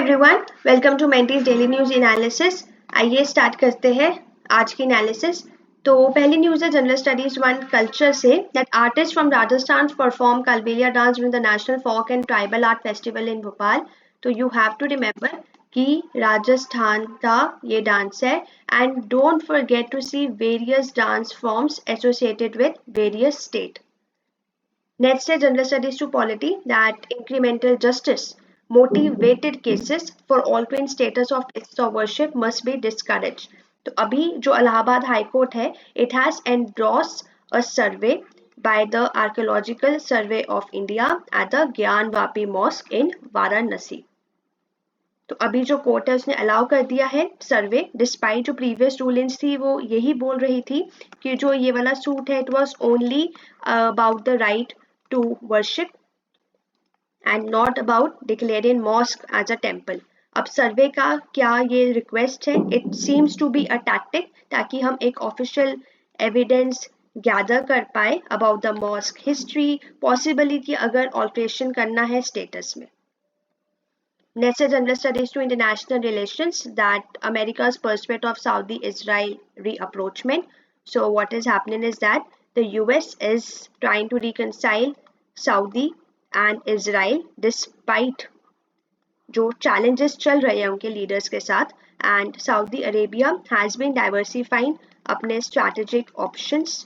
Everyone, welcome to Mentees daily news analysis. आइए start करते हैं आज की एनालिसिस। तो पहली न्यूज है जनरल स्टडीज 1 कल्चर से, that artist from Rajasthan perform Kalbelia dance with the national folk and tribal art festival in Bhopal. तो यू हैव टू रिमेंबर कि राजस्थान का ये डांस है, and don't forget to see various dance forms associated with various state. Next is General Studies to Polity, that incremental justice, motivated cases for altering status of places of worship must be discouraged. तो अभी जो Allahabad high court है, it has endorsed a survey by the Archaeological Survey of India at the ज्ञान Vapi mask in Varanasi. तो अभी जो court है उसने अलाउ कर दिया है सर्वे, डिस्पाइट जो प्रीवियस रूलिंग्स थी वो यही बोल रही थी कि जो ये वाला सूट है it was only about the right to worship and not about declaring mosque as a temple. अब सर्वे का क्या ये रिक्वेस्ट है? It seems to be a tactic ताकि हम एक ऑफिशियल एविडेंस गैदर कर पाए about the mosque history, possibility अगर ऑल्ट्रेशन करना है स्टेटस में। Next is General Studies to International Relations, that America's pursuit of Saudi-Israel reapproachment. So what is happening is that the US is trying to reconcile Saudi and Israel despite जो challenges चल रहे हैं उनके leaders के साथ, and Saudi Arabia has been diversifying अपने strategic options,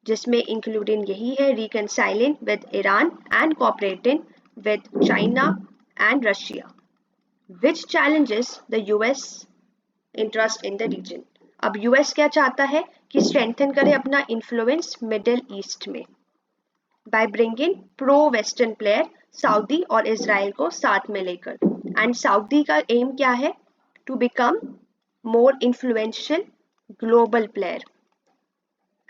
जिसमें including यही है reconciling with Iran and cooperating with China and Russia, which challenges the US interest in the region. अब US क्या चाहता है कि strengthen करे अपना influence मिडिल ईस्ट में by bringing pro-Western player Saudi और इजराइल को साथ में लेकर, एंड सऊदी का एम क्या है? to become more influential global player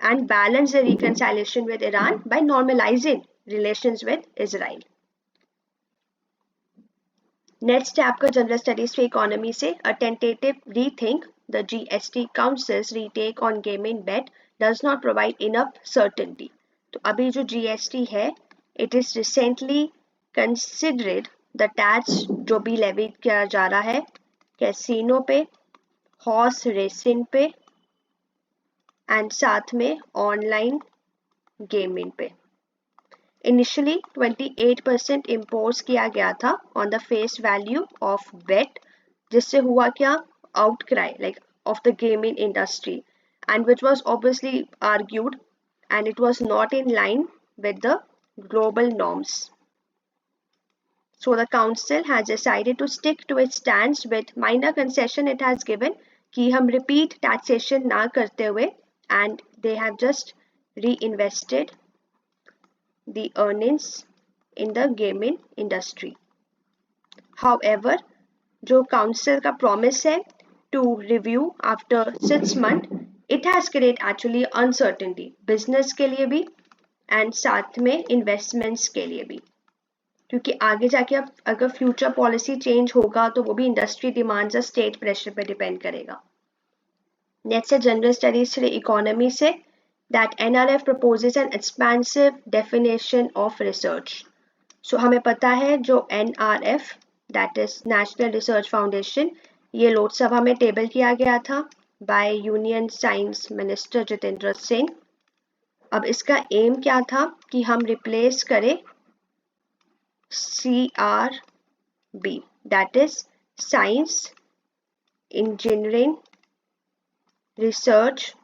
and balance the reconciliation with Iran by normalizing relations with Israel. Next है आपका जनरल स्टडीज पे इकोनॉमी से, a tentative rethink the GST council's retake on gaming bet does not provide enough certainty. तो अभी जो GST है it is recently considered the tax जो भी लेवी किया जा रहा है कैसीनो पे, हॉर्स रेसिंग पे एंड साथ में ऑनलाइन गेमिंग पे। Initially 28% इम्पोज किया गया था on the face value of bet, जिससे हुआ क्या? Outcry like of the gaming industry, and which was obviously argued and it was not in line with the global norms. So the council has decided to stick to its stance with minor concession it has given कि हम repeat taxation ना करते हुए, and they have just reinvested the earnings in the gaming industry. However, जो council का promise है to review after 6 months, it has created actually uncertainty business के लिए भी and साथ में investments के लिए भी, क्योंकि आगे जाके अब अगर फ्यूचर पॉलिसी चेंज होगा तो वो भी इंडस्ट्री डिमांड्स और स्टेट प्रेशर पे डिपेंड करेगा. नेक्स्ट है जनरल स्टडीज से इकोनॉमी से, that NRF proposes an expansive definition of research. So हमें पता है जो NRF that is National Research Foundation, ये लोकसभा में टेबल किया गया था by union science minister Jitendra Singh. अब इसका एम क्या था कि हम रिप्लेस करें CRB, that is Science Engineering Research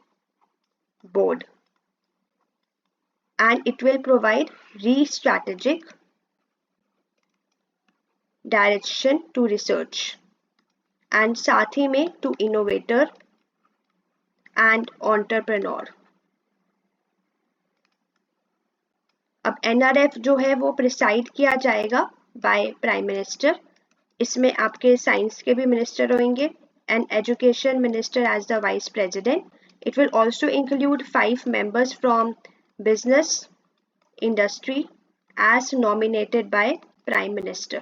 Board, and it will provide re-strategic direction to research and साथ ही में to innovator and entrepreneur. अब NRF जो है वो प्रिसाइड किया जाएगा बाय प्राइम मिनिस्टर. इसमें आपके साइंस के भी मिनिस्टर होंगे and education minister as the vice president. It will also include 5 members from business industry as nominated by prime minister.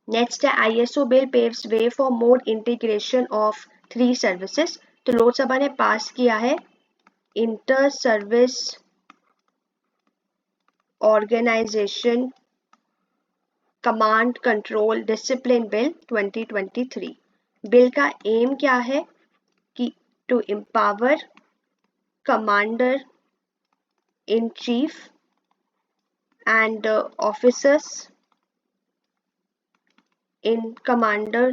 Next है ISO bill paves way for more integration of 3 services. तो लोकसभा ने पास किया है inter service organisation command control discipline bill 2023। Bill का aim क्या है कि to empower commander in chief and officers in commander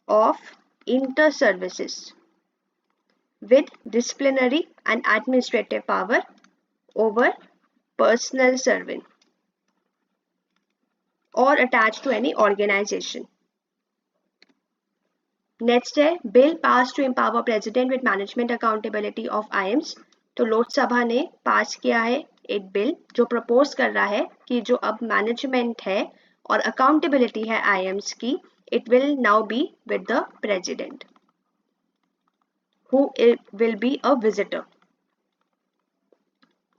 of inter services with disciplinary and administrative power over personal servant or attached to any organization. Next है bill passed to empower president with management accountability of IAMS। तो लोकसभा ने पास किया है एक bill जो propose कर रहा है कि जो अब मैनेजमेंट है और अकाउंटेबिलिटी है IAMS की, it will now be with the president who will be a visitor.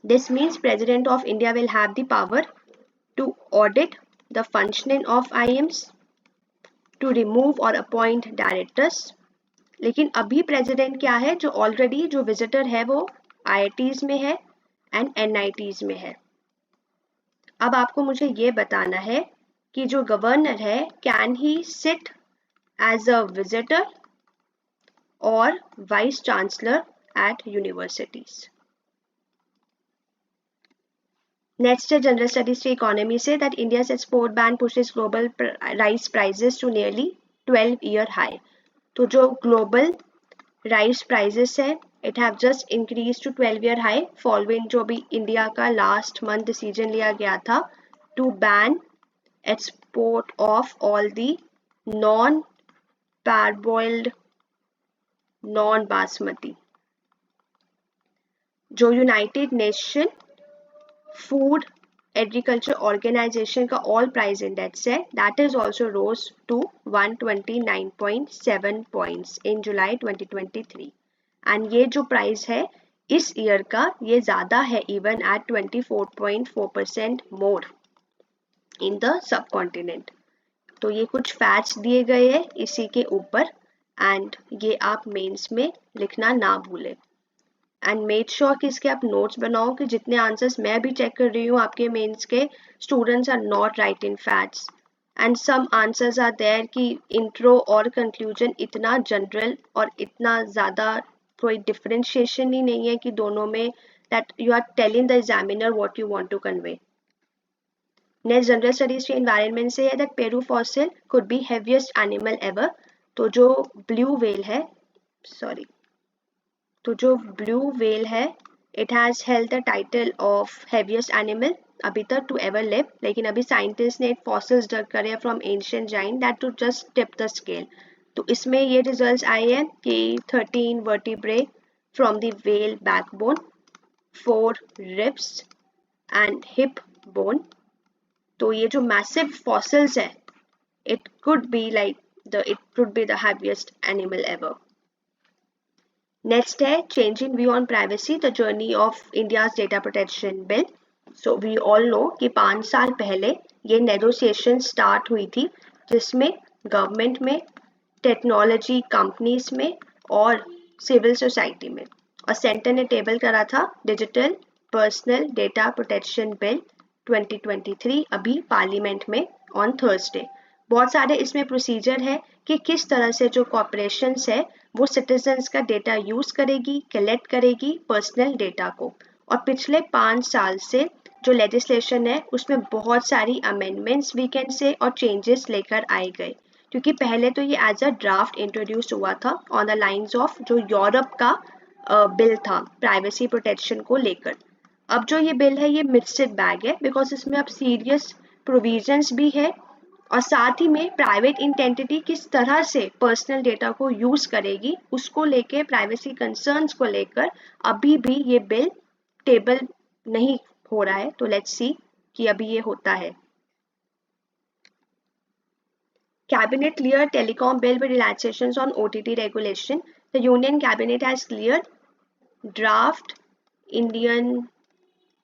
This means President of India will have the power to audit the functioning of IAMS, to remove or appoint directors। लेकिन अभी president क्या है, जो already जो visitor है वो IITs में है एंड NITs में है। अब आपको मुझे ये बताना है कि जो गवर्नर है can he sit as a visitor और vice chancellor at universities. Next है जनरल स्टडीज की इकोनॉमी से that India's export ban pushes global rice prices to nearly 12-year high। तो जो ग्लोबल राइस प्राइजेस है it have just increase to 12-year high following जो भी India का last month decision लिया गया था to ban export of all the non parboiled non basmati. जो United Nation Food Agriculture Organization का ऑल प्राइस इंडेक्स है that is also rose to 129.7 points in July 2023 and ये जो प्राइस है इस ईयर का ये ज़्यादा है even at 24.4% more in the sub continent. तो ये कुछ फैक्ट्स दिए गए हैं इसी के ऊपर एंड ये आप मेंस में लिखना ना भूलें एंड मेक श्योर कि इसके आप नोट्स बनाओ कि जितने आंसर्स मैं भी चेक कर रही हूँ आपके मेंस के students are not writing facts and some answers are there कि इंट्रो और कंक्लूजन इतना जनरल और इतना ज़्यादा कोई डिफरेंशिएशन ही नहीं है कि दोनों में that you are telling the examiner what you want to convey. Next general studies के एनवायरनमेंट से है that Peru fossil could be heaviest animal ever. तो जो ब्लू व्हेल है तो जो ब्लू व्हेल है it has held the title of heaviest animal अभी तक टू एवर लिव, लेकिन अभी साइंटिस्ट ने फॉसिल्स डग करे from ancient giant that to just tip the scale. तो इसमें ये रिजल्ट्स आए हैं कि 13 vertebrae from the whale backbone, 4 ribs and hip bone. तो ये जो मैसिव फॉसिल्स है it could be the heaviest animal ever. Next है changing view on privacy, the journey of India's data protection bill. So we all know कि 5 साल पहले ये negotiation start हुई थी जिसमें गवर्नमेंट में, टेक्नोलॉजी कंपनीज में और सिविल सोसाइटी में, और सेंटर ने टेबल करा था digital personal data protection bill 2023 अभी पार्लियामेंट में ऑन थर्सडे। बहुत सारे इसमें प्रोसीजर है कि किस तरह से जो कॉर्पोरेशंस है वो सिटीजन्स का डेटा यूज करेगी, कलेक्ट करेगी पर्सनल डेटा को। और पिछले 5 साल से जो लेजिस्लेशन है उसमें बहुत सारी अमेंडमेंट्स वीकेंड से और चेंजेस लेकर आए गए, क्योंकि पहले तो ये एज अ ड्राफ्ट इंट्रोड्यूस हुआ था ऑन द लाइंस ऑफ जो यूरोप का बिल था प्राइवेसी प्रोटेक्शन को लेकर। अब जो ये बिल है ये मिक्सड बैग है बिकॉज इसमें अब सीरियस प्रोविजंस भी है और साथ ही में प्राइवेट इंटेंटिटी किस तरह से पर्सनल डेटा को यूज करेगी उसको लेके प्राइवेसी कंसर्न्स को लेकर अभी भी ये बिल टेबल नहीं हो रहा है। तो लेट्स सी कि अभी ये होता है। Cabinet cleared telecom bill with relaxations on OTT regulation. The Union Cabinet has cleared draft Indian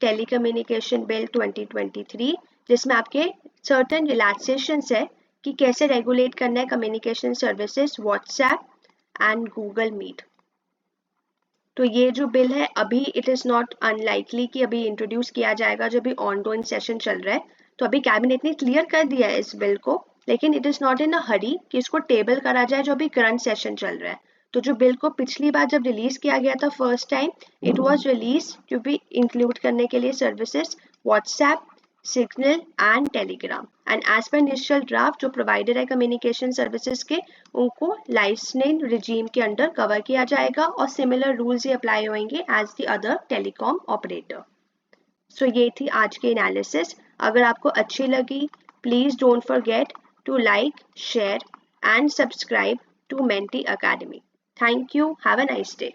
Telecommunication Bill 2023 जिसमें आपके सर्टेन रिलैक्सेशंस है कि कैसे रेगुलेट करना है communication services WhatsApp and Google Meet. तो ये जो बिल है अभी इट इज़ नॉट अनलाइकली कि अभी इंट्रोड्यूस किया जाएगा, जो भी ऑनगोइंग सेशन चल रहा है। तो अभी कैबिनेट ने क्लियर कर दिया है इस बिल को, लेकिन इट इज़ नॉट इन अ हरी कि इसको टेबल करा जाए जो अभी करंट सेशन चल रहा है। तो जो बिल को पिछली बार जब रिलीज किया गया था first time, it was release to be include करने के लिए services WhatsApp, Signal and Telegram, and as per initial draft जो प्रोवाइडर है कम्युनिकेशन सर्विसेज के, उनको लाइसेंसिंग रिजीम के अंडर कवर किया जाएगा और सिमिलर रूल्स ही अप्लाई होंगे as the other telecom operator. So ये थी आज की एनालिसिस। अगर आपको अच्छी लगी, please don't forget to like, share and subscribe to Menti Academy. Thank you. Have a nice day.